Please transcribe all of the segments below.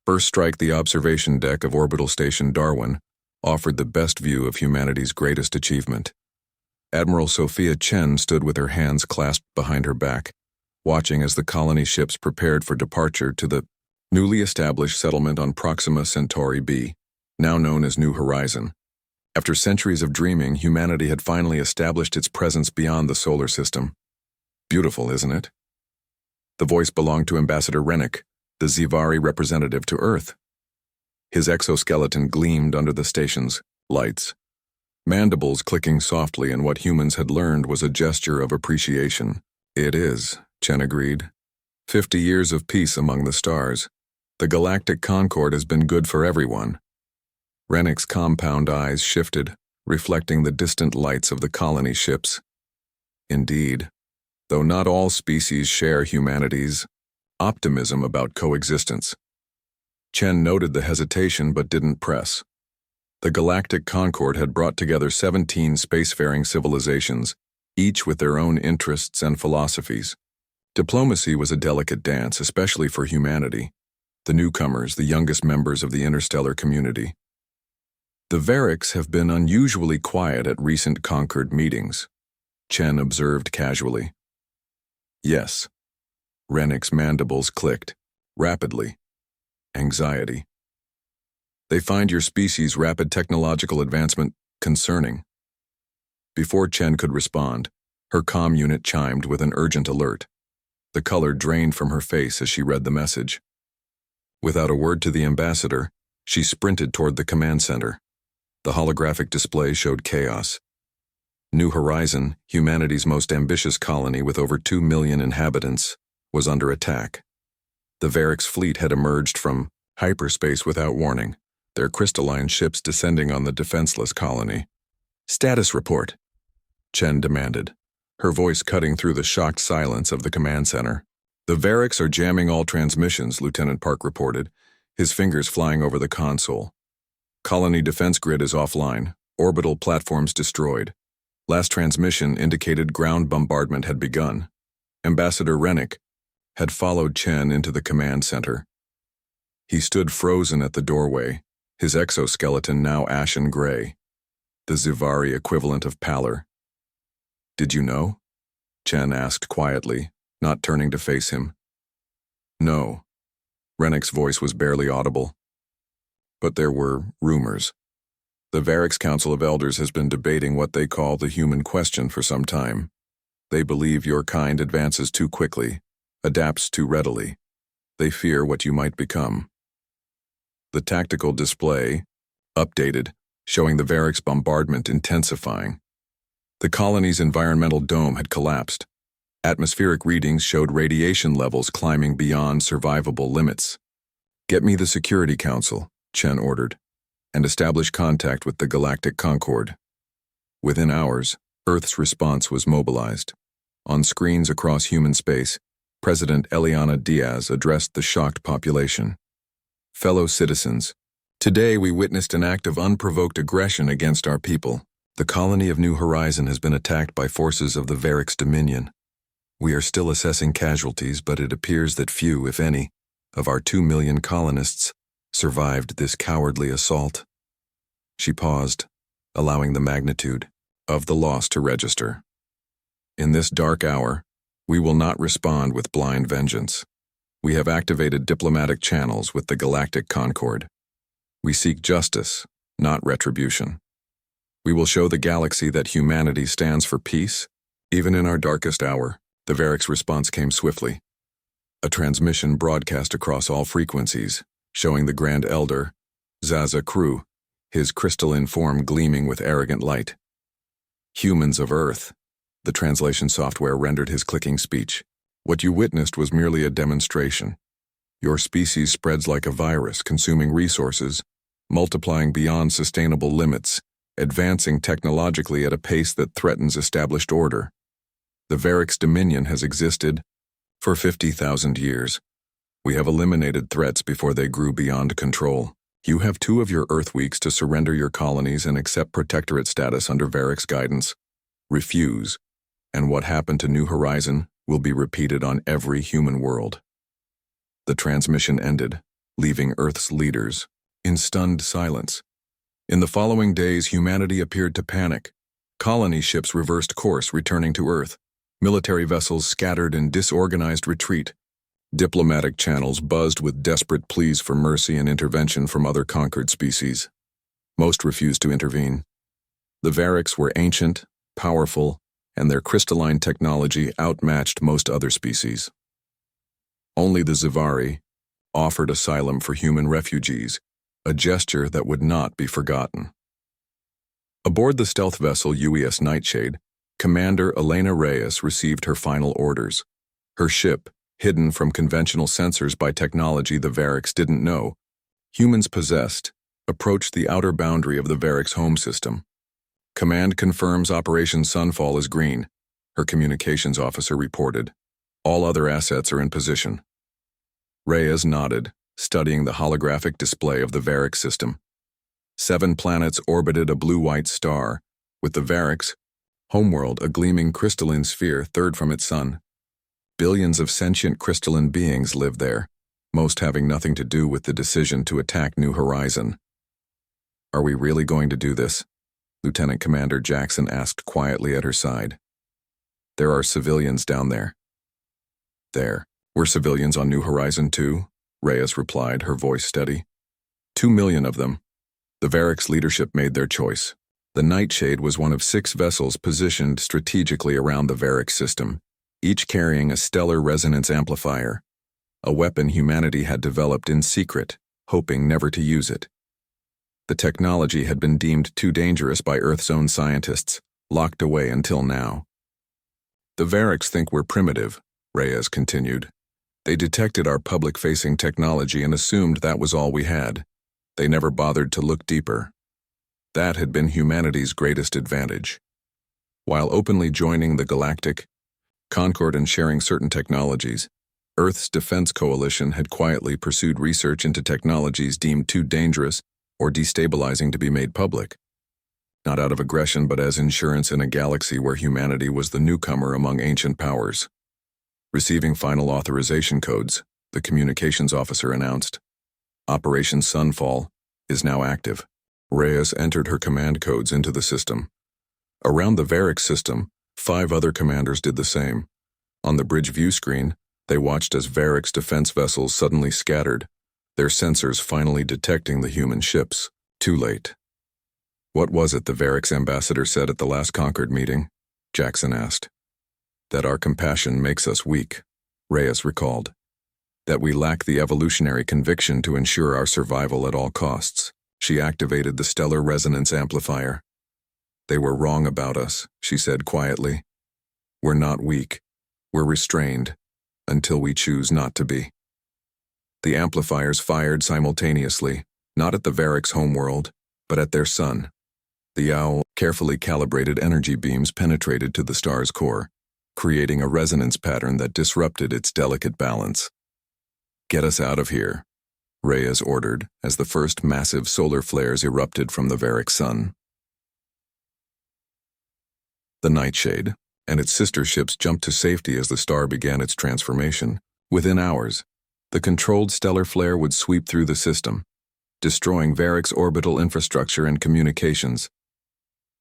First strike, the observation deck of Orbital Station Darwin offered the best view of humanity's greatest achievement. Admiral Sophia Chen stood with her hands clasped behind her back, watching as the colony ships prepared for departure to the newly established settlement on Proxima Centauri b, now known as New Horizon. After centuries of dreaming, humanity had finally established its presence beyond the solar system. Beautiful, isn't it? The voice belonged to Ambassador Rennick, the Zivari representative to Earth. His exoskeleton gleamed under the station's lights, mandibles clicking softly in what humans had learned was a gesture of appreciation. It is, Chen agreed. 50 years of peace among the stars. The Galactic Concord has been good for everyone. Rennick's compound eyes shifted, reflecting the distant lights of the colony ships. Indeed, though not all species share humanity's optimism about coexistence. Chen noted the hesitation but didn't press. The Galactic Concord had brought together 17 spacefaring civilizations, each with their own interests and philosophies. Diplomacy was a delicate dance, especially for humanity, the newcomers, the youngest members of the interstellar community. The Variks have been unusually quiet at recent Concord meetings, Chen observed casually. Yes. Rennick's mandibles clicked, rapidly. Anxiety. They find your species' rapid technological advancement concerning. Before Chen could respond, her comm unit chimed with an urgent alert. The color drained from her face as she read the message. Without a word to the ambassador, she sprinted toward the command center. The holographic display showed chaos. New Horizon, humanity's most ambitious colony with over 2 million inhabitants, was under attack. The Variks fleet had emerged from hyperspace without warning, their crystalline ships descending on the defenseless colony. Status report, Chen demanded, her voice cutting through the shocked silence of the command center. The Variks are jamming all transmissions, Lieutenant Park reported, his fingers flying over the console. Colony defense grid is offline, orbital platforms destroyed. Last transmission indicated ground bombardment had begun. Ambassador Rennick had followed Chen into the command center. He stood frozen at the doorway, his exoskeleton now ashen gray, the Zivari equivalent of pallor. Did you know? Chen asked quietly, not turning to face him. No. Rennick's voice was barely audible. But there were rumors. The Variks Council of Elders has been debating what they call the human question for some time. They believe your kind advances too quickly, adapts too readily. They fear what you might become. The tactical display, updated, showing the Variks bombardment intensifying. The colony's environmental dome had collapsed. Atmospheric readings showed radiation levels climbing beyond survivable limits. Get me the Security Council, Chen ordered, and establish contact with the Galactic Concord. Within hours, Earth's response was mobilized. On screens across human space, President Eliana Diaz addressed the shocked population. Fellow citizens, today we witnessed an act of unprovoked aggression against our people. The colony of New Horizon has been attacked by forces of the Variks Dominion. We are still assessing casualties, but it appears that few, if any, of our 2 million colonists survived this cowardly assault. She paused, allowing the magnitude of the loss to register. In this dark hour, we will not respond with blind vengeance. We have activated diplomatic channels with the Galactic Concord. We seek justice, not retribution. We will show the galaxy that humanity stands for peace, even in our darkest hour. The Variks' response came swiftly. A transmission broadcast across all frequencies, showing the Grand Elder, Zaza Crew, his crystalline form gleaming with arrogant light. Humans of Earth, the translation software rendered his clicking speech. What you witnessed was merely a demonstration. Your species spreads like a virus, consuming resources, multiplying beyond sustainable limits, advancing technologically at a pace that threatens established order. The Variks Dominion has existed for 50,000 years. We have eliminated threats before they grew beyond control. You have 2 of your Earth weeks to surrender your colonies and accept protectorate status under Variks guidance. Refuse, and what happened to New Horizon will be repeated on every human world. The transmission ended, leaving Earth's leaders in stunned silence. In the following days, humanity appeared to panic. Colony ships reversed course, returning to Earth. Military vessels scattered in disorganized retreat. Diplomatic channels buzzed with desperate pleas for mercy and intervention from other conquered species. Most refused to intervene. The Variks were ancient, powerful, and their crystalline technology outmatched most other species. Only the Zivari offered asylum for human refugees, a gesture that would not be forgotten. Aboard the stealth vessel UES Nightshade, Commander Elena Reyes received her final orders. Her ship, hidden from conventional sensors by technology the Variks didn't know, humans possessed, approached the outer boundary of the Variks' home system. Command confirms Operation Sunfall is green, her communications officer reported. All other assets are in position. Reyes nodded, studying the holographic display of the Variks system. 7 planets orbited a blue-white star, with the Variks' homeworld a gleaming crystalline sphere third from its sun. Billions of sentient crystalline beings live there, most having nothing to do with the decision to attack New Horizon. "Are we really going to do this?" Lieutenant Commander Jackson asked quietly at her side. "There are civilians down there." "There were civilians on New Horizon too," Reyes replied, her voice steady. 2 million of them. The Variks' leadership made their choice. The Nightshade was one of 6 vessels positioned strategically around the Variks system, each carrying a stellar resonance amplifier, a weapon humanity had developed in secret, hoping never to use it. The technology had been deemed too dangerous by Earth's own scientists, locked away until now. "The Variks think we're primitive," Reyes continued. "They detected our public-facing technology and assumed that was all we had. They never bothered to look deeper. That had been humanity's greatest advantage. While openly joining the Galactic, Concord and sharing certain technologies, Earth's defense coalition had quietly pursued research into technologies deemed too dangerous or destabilizing to be made public. Not out of aggression, but as insurance in a galaxy where humanity was the newcomer among ancient powers." Receiving final authorization codes, the communications officer announced, "Operation Sunfall is now active." Reyes entered her command codes into the system. Around the Variks system, 5 other commanders did the same. On the bridge view screen, they watched as Variks defense vessels suddenly scattered, their sensors finally detecting the human ships. Too late. "What was it the Variks ambassador said at the last Concord meeting?" Jackson asked. "That our compassion makes us weak," Reyes recalled. "That we lack the evolutionary conviction to ensure our survival at all costs." She activated the stellar resonance amplifier. "They were wrong about us," she said quietly. "We're not weak. We're restrained, until we choose not to be." The amplifiers fired simultaneously, not at the Variks' homeworld, but at their sun. The owl, carefully calibrated energy beams penetrated to the star's core, creating a resonance pattern that disrupted its delicate balance. "Get us out of here," Reyes ordered as the first massive solar flares erupted from the Variks sun. The Nightshade and its sister ships jumped to safety as the star began its transformation. Within hours, the controlled stellar flare would sweep through the system, destroying Variks' orbital infrastructure and communications.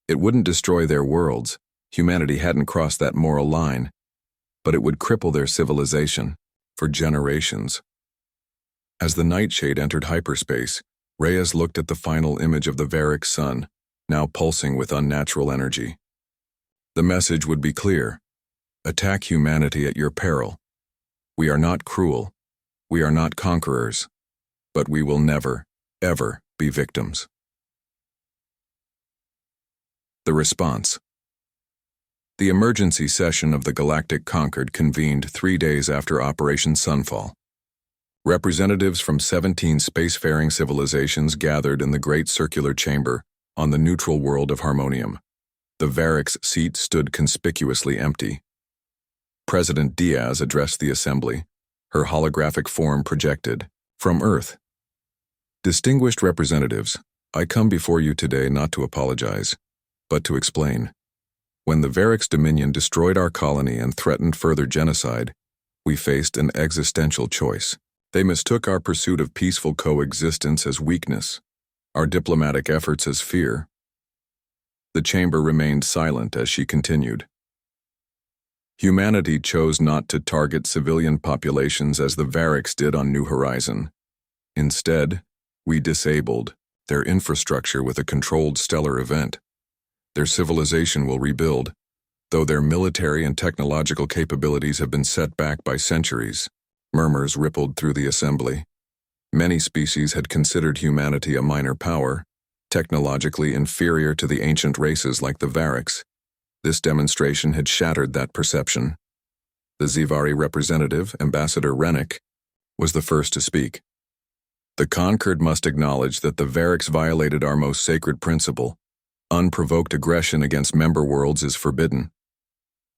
It wouldn't destroy their worlds, humanity hadn't crossed that moral line, but it would cripple their civilization for generations. As the Nightshade entered hyperspace, Reyes looked at the final image of the Variks sun, now pulsing with unnatural energy. The message would be clear: attack humanity at your peril. We are not cruel. We are not conquerors. But we will never, ever be victims. The response. The emergency session of the Galactic Concord convened 3 days after Operation Sunfall. Representatives from 17 spacefaring civilizations gathered in the Great Circular Chamber on the neutral world of Harmonium. The Variks seat stood conspicuously empty. President Diaz addressed the assembly, her holographic form projected from Earth. "Distinguished representatives, I come before you today not to apologize, but to explain. When the Variks Dominion destroyed our colony and threatened further genocide, we faced an existential choice: They mistook our pursuit of peaceful coexistence as weakness, our diplomatic efforts as fear. The chamber remained silent as she continued. Humanity chose not to target civilian populations as the Variks did on New Horizon. Instead, we disabled their infrastructure with a controlled stellar event. Their civilization will rebuild, though their military and technological capabilities have been set back by centuries. Murmurs rippled through the assembly. Many species had considered humanity a minor power, technologically inferior to the ancient races like the Variks. This demonstration had shattered that perception. The Xivari representative, Ambassador Rennick, was the first to speak. The conquered must acknowledge that the Variks violated our most sacred principle. Unprovoked aggression against member worlds is forbidden.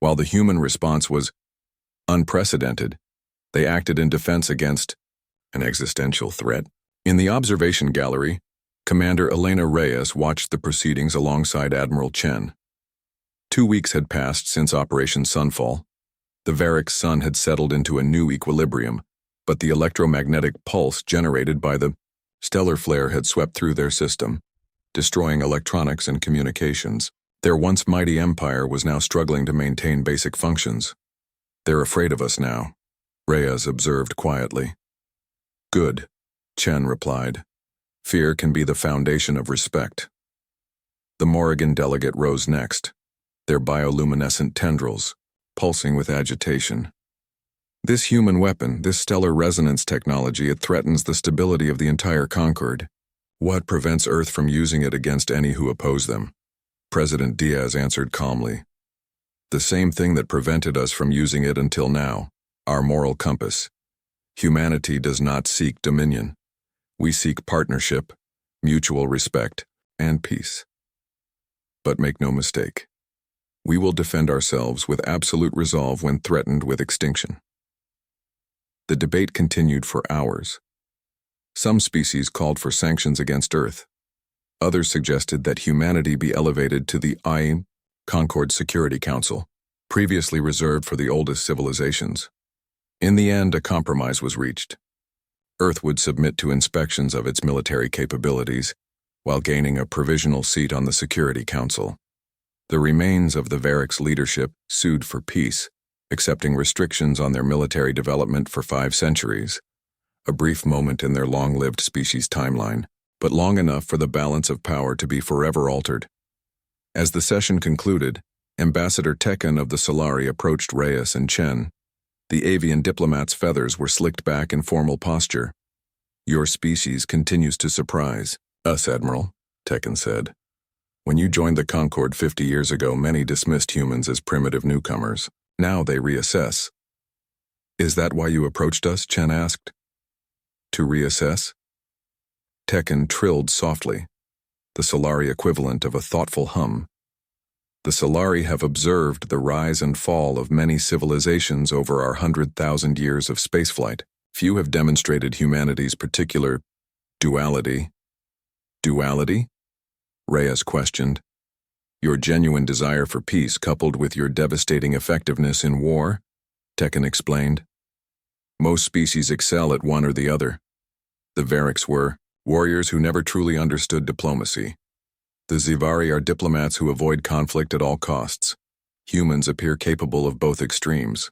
While the human response was unprecedented, they acted in defense against an existential threat. In the observation gallery, Commander Elena Reyes watched the proceedings alongside Admiral Chen. 2 weeks had passed since Operation Sunfall. The Variks' sun had settled into a new equilibrium, but the electromagnetic pulse generated by the stellar flare had swept through their system, destroying electronics and communications. Their once mighty empire was now struggling to maintain basic functions. "They're afraid of us now," Reyes observed quietly. "Good," Chen replied. "Fear can be the foundation of respect." The Morrigan delegate rose next, their bioluminescent tendrils pulsing with agitation. "This human weapon, this stellar resonance technology, it threatens the stability of the entire Concord. What prevents Earth from using it against any who oppose them?" President Diaz answered calmly. "The same thing that prevented us from using it until now, our moral compass. Humanity does not seek dominion. We seek partnership, mutual respect, and peace. But make no mistake, we will defend ourselves with absolute resolve when threatened with extinction." The debate continued for hours. Some species called for sanctions against Earth. Others suggested that humanity be elevated to the Concord Security Council, previously reserved for the oldest civilizations. In the end, a compromise was reached. Earth would submit to inspections of its military capabilities, while gaining a provisional seat on the Security Council. The remains of the Variks' leadership sued for peace, accepting restrictions on their military development for 5 centuries, a brief moment in their long-lived species timeline, but long enough for the balance of power to be forever altered. As the session concluded, Ambassador Tekken of the Solari approached Reyes and Chen. The avian diplomat's feathers were slicked back in formal posture. "Your species continues to surprise us, Admiral," Tekken said. "When you joined the Concord 50 years ago, many dismissed humans as primitive newcomers. Now they reassess." "Is that why you approached us?" Chen asked. "To reassess?" Tekken trilled softly, the Solari equivalent of a thoughtful hum. "The Solari have observed the rise and fall of many civilizations over our 100,000 years of spaceflight. Few have demonstrated humanity's particular duality." "Duality?" Reyes questioned. "Your genuine desire for peace coupled with your devastating effectiveness in war," Tekken explained. "Most species excel at one or the other. The Variks were warriors who never truly understood diplomacy. The Xivari are diplomats who avoid conflict at all costs. Humans appear capable of both extremes."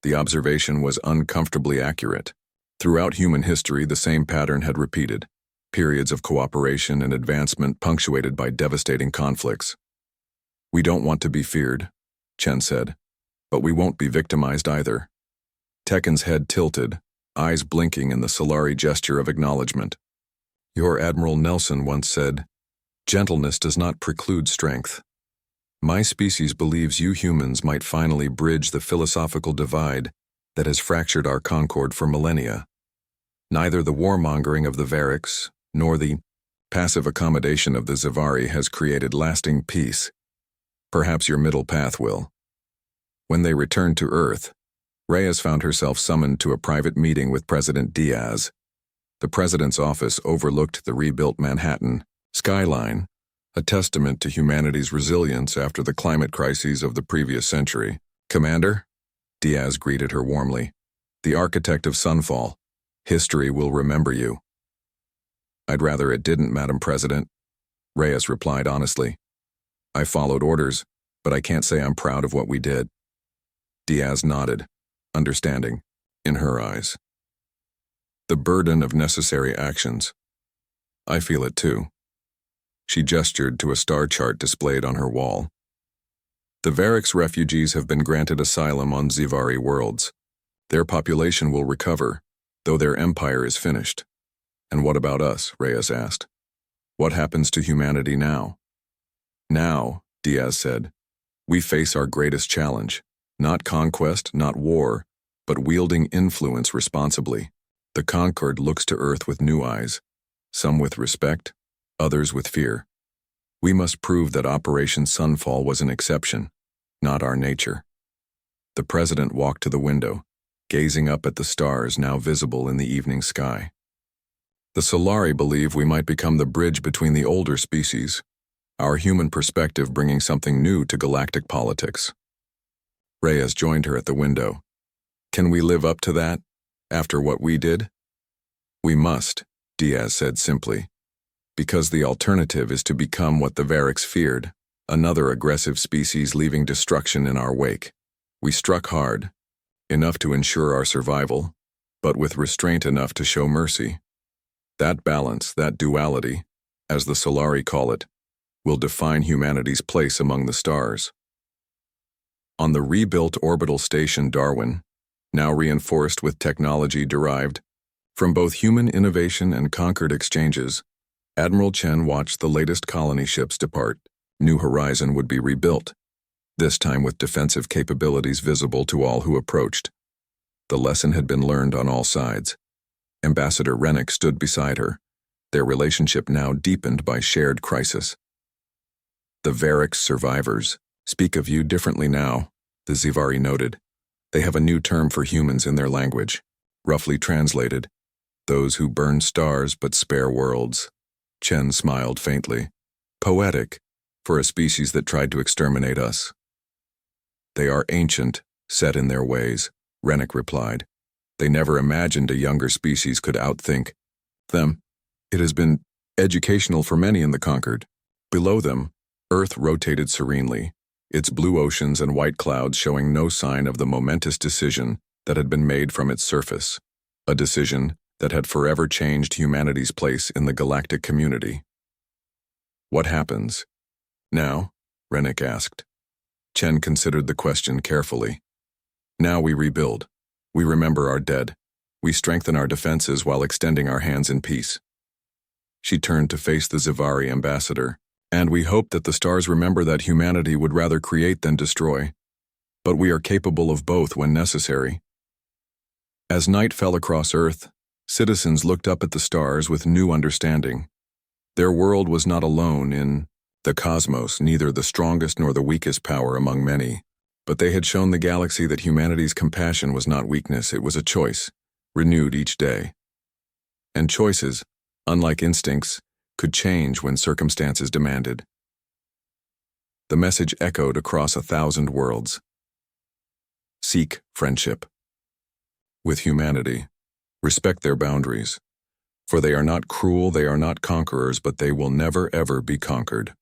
The observation was uncomfortably accurate. Throughout human history, the same pattern had repeated. Periods of cooperation and advancement punctuated by devastating conflicts. "We don't want to be feared," Chen said, "but we won't be victimized either." Tekken's head tilted, eyes blinking in the Solari gesture of acknowledgement. "Your Admiral Nelson once said, 'Gentleness does not preclude strength.' My species believes you humans might finally bridge the philosophical divide that has fractured our Concord for millennia. Neither the warmongering of the Variks nor the passive accommodation of the Xivari has created lasting peace. Perhaps your middle path will." When they returned to Earth, Reyes found herself summoned to a private meeting with President Diaz. The president's office overlooked the rebuilt Manhattan skyline, a testament to humanity's resilience after the climate crises of the previous century. "Commander?" Diaz greeted her warmly. "The architect of Sunfall, History will remember you. I'd rather it didn't, Madam President, Reyes replied honestly. I followed orders, but I can't say I'm proud of what we did. Diaz nodded, understanding, in her eyes. The burden of necessary actions. I feel it too. She gestured to a star chart displayed on her wall. The Varix refugees have been granted asylum on Xivari worlds. Their population will recover, though their empire is finished. And what about us? Reyes asked. What happens to humanity now? Now, Diaz said, we face our greatest challenge. Not conquest, not war, but wielding influence responsibly. The conquered looks to Earth with new eyes, some with respect, others with fear. We must prove that Operation Sunfall was an exception, not our nature. The president walked to the window, gazing up at the stars now visible in the evening sky. The Solari believe we might become the bridge between the older species, our human perspective bringing something new to galactic politics. Reyes joined her at the window. Can we live up to that, after what we did? We must, Diaz said simply, because the alternative is to become what the Varix feared, another aggressive species leaving destruction in our wake. We struck hard, enough to ensure our survival, but with restraint enough to show mercy. That balance, that duality, as the Solari call it, will define humanity's place among the stars. On the rebuilt orbital station Darwin, now reinforced with technology derived from both human innovation and conquered exchanges, Admiral Chen watched the latest colony ships depart. New Horizon would be rebuilt, this time with defensive capabilities visible to all who approached. The lesson had been learned on all sides. Ambassador Rennick stood beside her, their relationship now deepened by shared crisis. The Varix survivors speak of you differently now, the Xivari noted. They have a new term for humans in their language, roughly translated, those who burn stars but spare worlds. Chen smiled faintly. Poetic, for a species that tried to exterminate us. They are ancient, set in their ways, Rennick replied. They never imagined a younger species could outthink them. It has been educational for many in the conquered. Below them, Earth rotated serenely, its blue oceans and white clouds showing no sign of the momentous decision that had been made from its surface, a decision that had forever changed humanity's place in the galactic community. What happens now? Rennick asked. Chen considered the question carefully. Now we rebuild. We remember our dead. We strengthen our defenses while extending our hands in peace. She turned to face the Xivari ambassador. And we hope that the stars remember that humanity would rather create than destroy. But we are capable of both when necessary. As night fell across Earth, citizens looked up at the stars with new understanding. Their world was not alone in the cosmos, neither the strongest nor the weakest power among many. But they had shown the galaxy that humanity's compassion was not weakness, it was a choice, renewed each day. And choices, unlike instincts, could change when circumstances demanded. The message echoed across 1,000 worlds. Seek friendship with humanity. Respect their boundaries. For they are not cruel, they are not conquerors, but they will never ever be conquered.